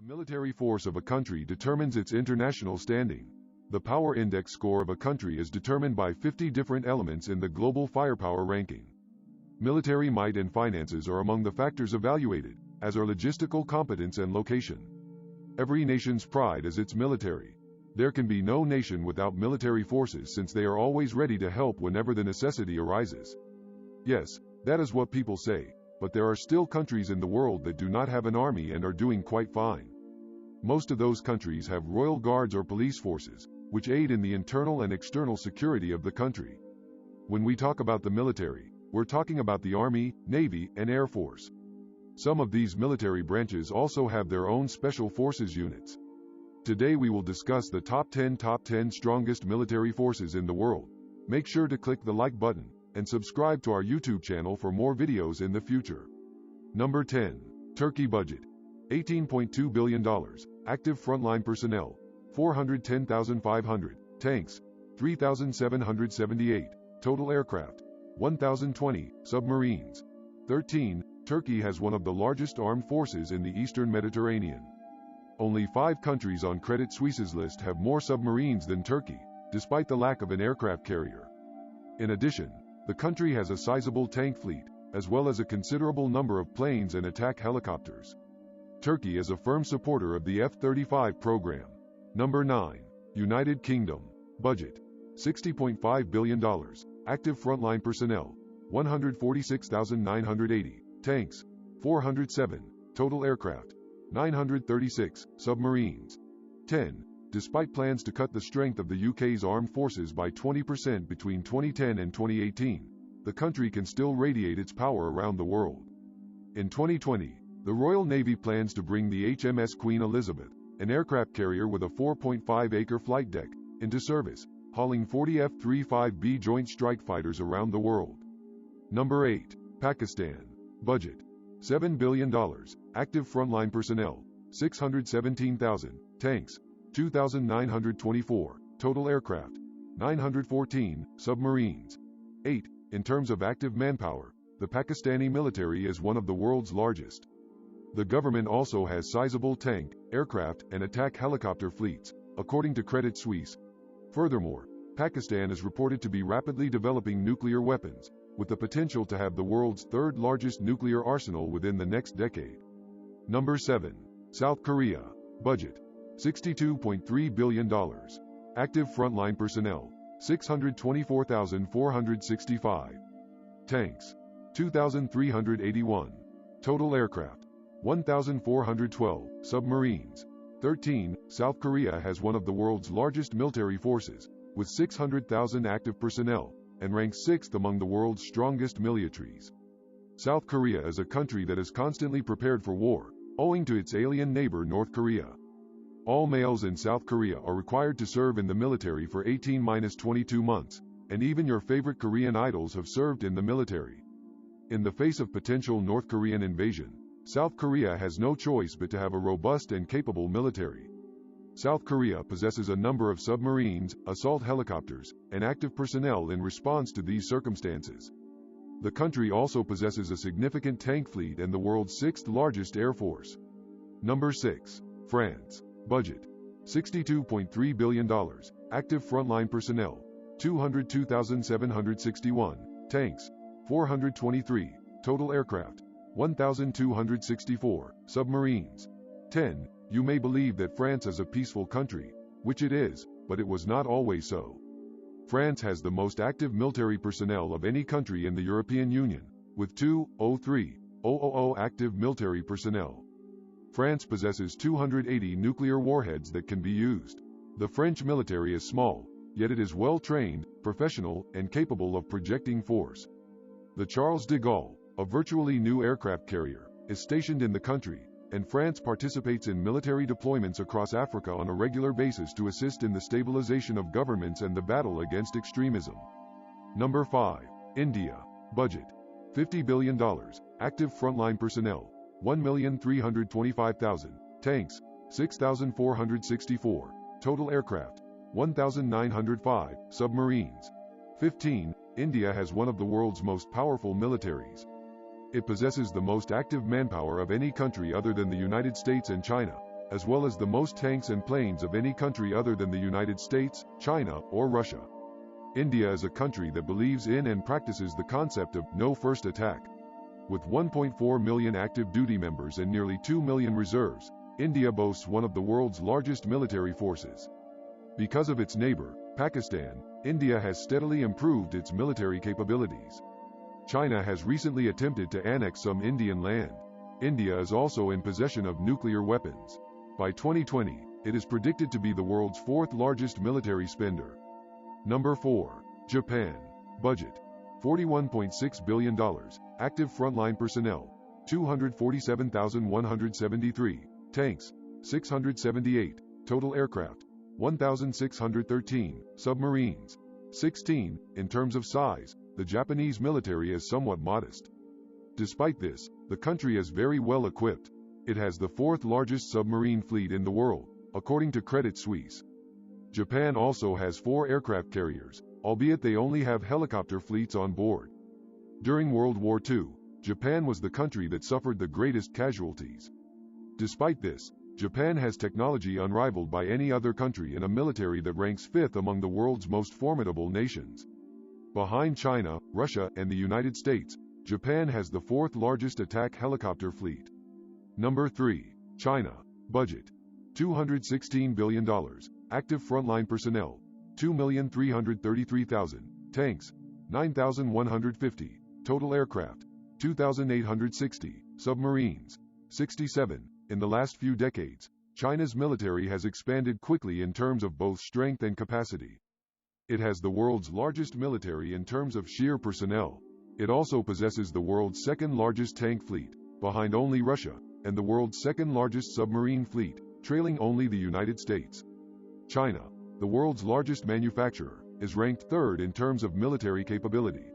The military force of a country determines its international standing. The power index score of a country is determined by 50 different elements in the global firepower ranking. Military might and finances are among the factors evaluated, as are logistical competence and location. Every nation's pride is its military. There can be no nation without military forces since they are always ready to help whenever the necessity arises. Yes, that is what people say, but there are still countries in the world that do not have an army and are doing quite fine. Most of those countries have royal guards or police forces, which aid in the internal and external security of the country. When we talk about the military, we're talking about the Army, Navy, and Air Force. Some of these military branches also have their own special forces units. Today we will discuss the top 10 strongest military forces in the world. Make sure to click the like button and subscribe to our YouTube channel for more videos in the future. Number 10. Turkey budget. $18.2 billion. Active frontline personnel. 410,500. Tanks. 3,778. Total aircraft. 1,020. Submarines. 13. Turkey has one of the largest armed forces in the Eastern Mediterranean. Only 5 countries on Credit Suisse's list have more submarines than Turkey, despite the lack of an aircraft carrier. In addition, the country has a sizable tank fleet, as well as a considerable number of planes and attack helicopters. Turkey is a firm supporter of the F-35 program. Number 9. United Kingdom. Budget. $60.5 billion. Active frontline personnel. 146,980. Tanks. 407. Total aircraft. 936. Submarines. 10. Despite plans to cut the strength of the UK's armed forces by 20% between 2010 and 2018, the country can still radiate its power around the world. In 2020, the Royal Navy plans to bring the HMS Queen Elizabeth, an aircraft carrier with a 4.5-acre flight deck, into service, hauling 40 F-35B Joint Strike Fighters around the world. Number 8. Pakistan. Budget. $7 billion. Active frontline personnel. 617,000. Tanks. 2,924. Total aircraft. 914. Submarines. 8. In terms of active manpower, the Pakistani military is one of the world's largest. The government also has sizable tank, aircraft, and attack helicopter fleets, according to Credit Suisse. Furthermore, Pakistan is reported to be rapidly developing nuclear weapons, with the potential to have the world's third largest nuclear arsenal within the next decade. Number 7. South Korea. Budget. $62.3 billion. Active frontline personnel. 624,465. Tanks. 2,381. Total aircraft. 1,412. Submarines. 13. South Korea has one of the world's largest military forces, with 600,000 active personnel, and ranks 6th among the world's strongest militaries. South Korea is a country that is constantly prepared for war, owing to its alien neighbor North Korea. All males in South Korea are required to serve in the military for 18-22 months, and even your favorite Korean idols have served in the military. In the face of potential North Korean invasion, South Korea has no choice but to have a robust and capable military. South Korea possesses a number of submarines, assault helicopters, and active personnel in response to these circumstances. The country also possesses a significant tank fleet and the world's 6th largest air force. Number 6. France. Budget. $62.3 billion. Active frontline personnel. 202,761. Tanks. 423. Total aircraft. 1,264. Submarines. 10. You may believe that France is a peaceful country, which it is, but it was not always so. France has the most active military personnel of any country in the European Union, with 203,000 active military personnel. France possesses 280 nuclear warheads that can be used. The French military is small, yet it is well trained, professional, and capable of projecting force. The Charles de Gaulle, a virtually new aircraft carrier, is stationed in the country, and France participates in military deployments across Africa on a regular basis to assist in the stabilization of governments and the battle against extremism. Number 5. India. Budget. $50 billion. Active frontline personnel. 1,325,000. Tanks. 6,464. Total aircraft. 1,905. Submarines. 15. India has one of the world's most powerful militaries. It possesses the most active manpower of any country other than the United States and China, as well as the most tanks and planes of any country other than the United States, China, or Russia. India is a country that believes in and practices the concept of no first attack. With 1.4 million active duty members and nearly 2 million reserves, India boasts one of the world's largest military forces. Because of its neighbor, Pakistan, India has steadily improved its military capabilities. China has recently attempted to annex some Indian land. India is also in possession of nuclear weapons. By 2020, it is predicted to be the world's fourth largest military spender. Number 4. Japan. Budget: $41.6 billion. Active frontline personnel: 247,173. Tanks: 678. Total aircraft: 1,613. Submarines: 16. In terms of size, the Japanese military is somewhat modest. Despite this, the country is very well equipped. It has the fourth largest submarine fleet in the world, according to Credit Suisse. Japan also has 4 aircraft carriers, albeit they only have helicopter fleets on board. During World War II, Japan was the country that suffered the greatest casualties. Despite this, Japan has technology unrivaled by any other country and a military that ranks 5th among the world's most formidable nations. Behind China, Russia, and the United States, Japan has the 4th largest attack helicopter fleet. Number 3. China. Budget: $216 billion. Active frontline personnel: 2,333,000. Tanks: 9,150. Total aircraft: 2,860. Submarines: 67. In the last few decades, China's military has expanded quickly in terms of both strength and capacity. It has the world's largest military in terms of sheer personnel. It also possesses the world's second largest tank fleet, behind only Russia, and the world's second largest submarine fleet, trailing only the United States. China, the world's largest manufacturer, is ranked 3rd in terms of military capability.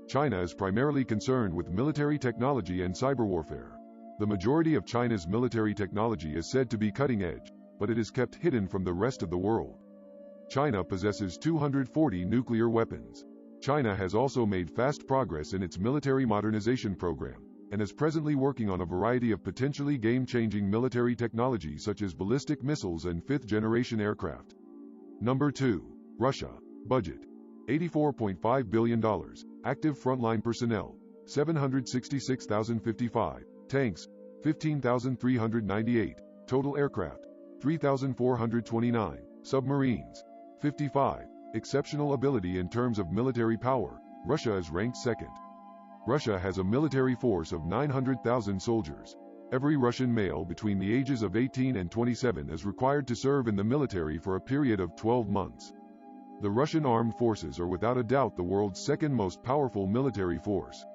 China is primarily concerned with military technology and cyber warfare. The majority of China's military technology is said to be cutting edge, but it is kept hidden from the rest of the world. China possesses 240 nuclear weapons. China has also made fast progress in its military modernization program, and is presently working on a variety of potentially game-changing military technology such as ballistic missiles and 5th-generation aircraft. Number 2. Russia. Budget: $84.5 billion. Active frontline personnel: 766,055. Tanks: 15,398. Total aircraft: 3,429. Submarines: 55. Exceptional ability in terms of military power, Russia is ranked 2nd. Russia has a military force of 900,000 soldiers. Every Russian male between the ages of 18 and 27 is required to serve in the military for a period of 12 months. The Russian armed forces are without a doubt the world's second most powerful military force.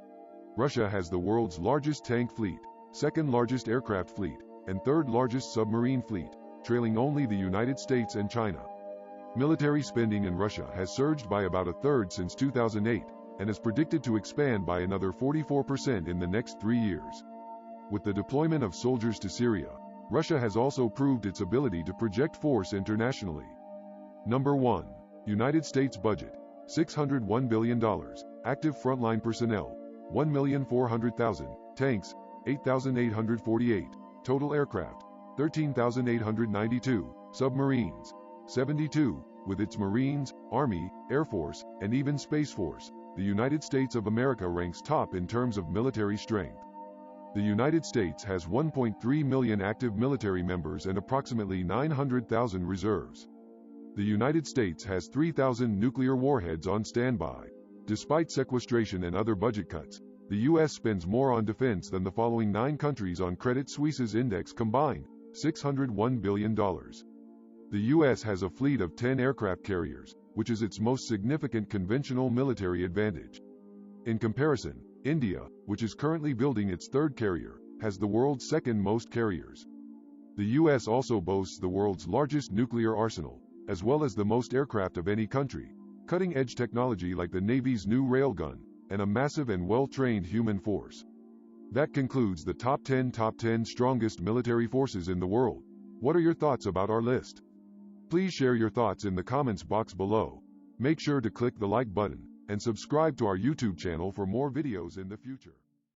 Russia has the world's largest tank fleet, second largest aircraft fleet, and 3rd largest submarine fleet, trailing only the United States and China. Military spending in Russia has surged by about 1/3 since 2008, and is predicted to expand by another 44% in the next 3 years. With the deployment of soldiers to Syria, Russia has also proved its ability to project force internationally. Number 1. United States budget: $601 billion. Active frontline personnel: 1,400,000. Tanks: 8,848. Total aircraft: 13,892. Submarines: 72. With its Marines, Army, Air Force, and even Space Force, the United States of America ranks top in terms of military strength. The United States has 1.3 million active military members and approximately 900,000 reserves. The United States has 3,000 nuclear warheads on standby. Despite sequestration and other budget cuts, the U.S. spends more on defense than the following 9 countries on Credit Suisse's index combined: $601 billion. The U.S. has a fleet of 10 aircraft carriers, which is its most significant conventional military advantage. In comparison, India, which is currently building its 3rd carrier, has the world's 2nd most carriers. The U.S. also boasts the world's largest nuclear arsenal, as well as the most aircraft of any country, cutting-edge technology like the Navy's new railgun, and a massive and well-trained human force. That concludes the top 10 strongest military forces in the world. What are your thoughts about our list? Please share your thoughts in the comments box below. Make sure to click the like button and subscribe to our YouTube channel for more videos in the future.